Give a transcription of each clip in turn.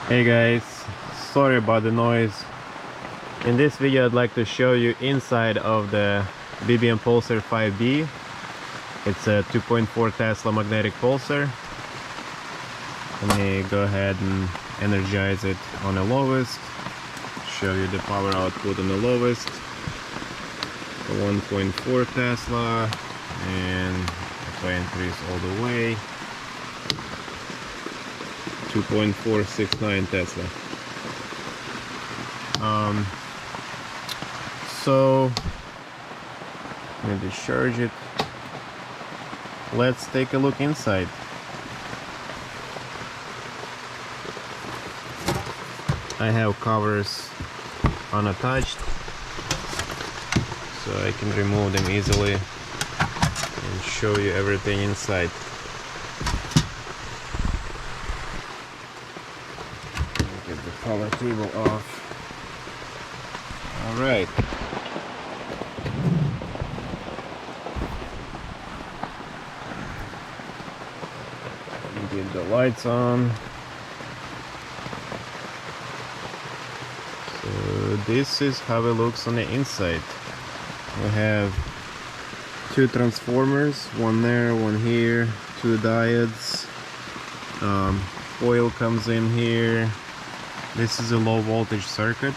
Hey guys, sorry about the noise. In this video I'd like to show you inside of the BBMPulser 5B. It's a 2.4 Tesla magnetic pulsar. Let me go ahead and energize it on the lowest. Show you the power output on the lowest. 1.4 Tesla, and if I increase all the way, 2.469 Tesla. So let me discharge it. Let's take a look inside. I have covers unattached, so I can remove them easily and show you everything inside. Get the power cable off. All right. Get the lights on. So this is how it looks on the inside. We have two transformers, one there, one here, two diodes. Oil comes in here. This is a low voltage circuit.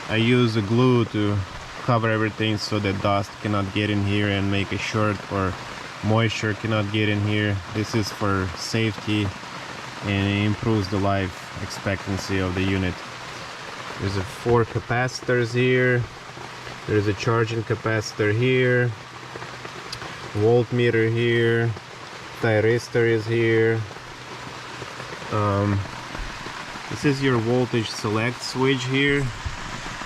I use a glue to cover everything so that dust cannot get in here and make a short, or moisture cannot get in here. This is for safety and it improves the life expectancy of the unit. There's 4 capacitors here. There's a charging capacitor here, voltmeter here, thyristor is here. This is your voltage select switch here.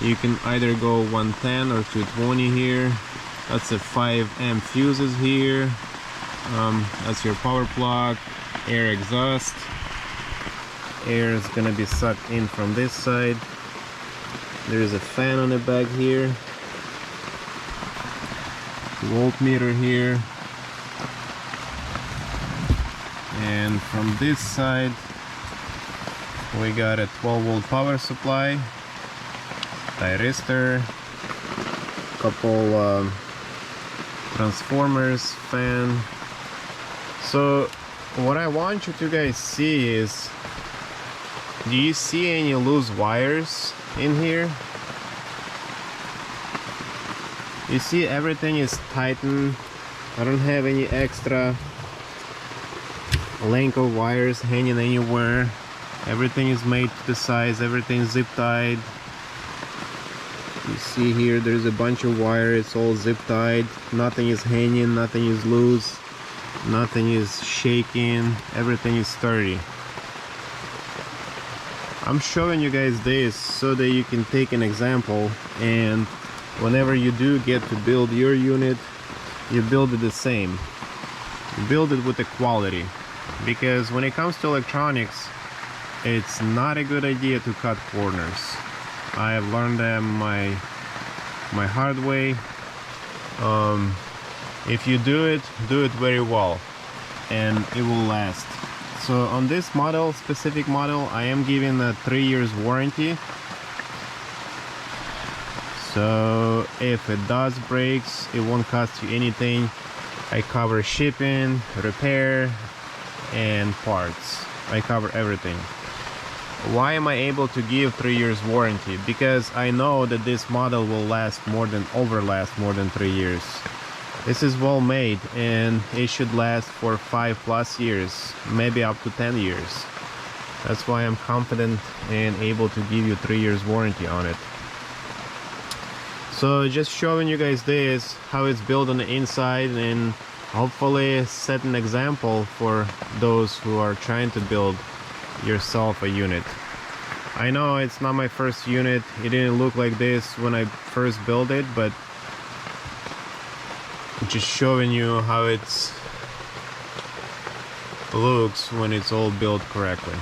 You can either go 110 or 220 here. That's a 5 amp fuses here. That's your power plug, air exhaust. Air is gonna be sucked in from this side. There is a fan on the back here. Voltmeter here. And from this side we got a 12-volt power supply, thyristor, couple transformers, fan. So what I want you to guys see is, do you see any loose wires in here? You see everything is tightened. I don't have any extra length of wires hanging anywhere. Everything is made to the size, everything zip tied. You see here there's a bunch of wire, it's all zip tied. Nothing is hanging, nothing is loose, nothing is shaking, everything is sturdy. I'm showing you guys this so that you can take an example, and whenever you do get to build your unit, you build it the same. You build it with the quality, because when it comes to electronics, it's not a good idea to cut corners. I have learned them my hard way. If you do it very well and it will last. So on this model, specific model, I am giving a 3 years warranty. So if it does breaks, it won't cost you anything. I cover shipping, repair, and parts. I cover everything. Why am I able to give 3 years warranty? Because I know that this model will last more than 3 years. This is well made and it should last for 5+ years, maybe up to 10 years. That's why I'm confident and able to give you 3 years warranty on it. So just showing you guys this, how it's built on the inside, and hopefully set an example for those who are trying to build yourself a unit. I know it's not my first unit, it didn't look like this when I first built it, but just showing you how it looks when it's all built correctly.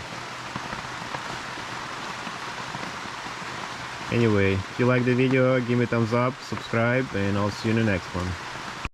Anyway, if you like the video, give me a thumbs up, subscribe, and I'll see you in the next one.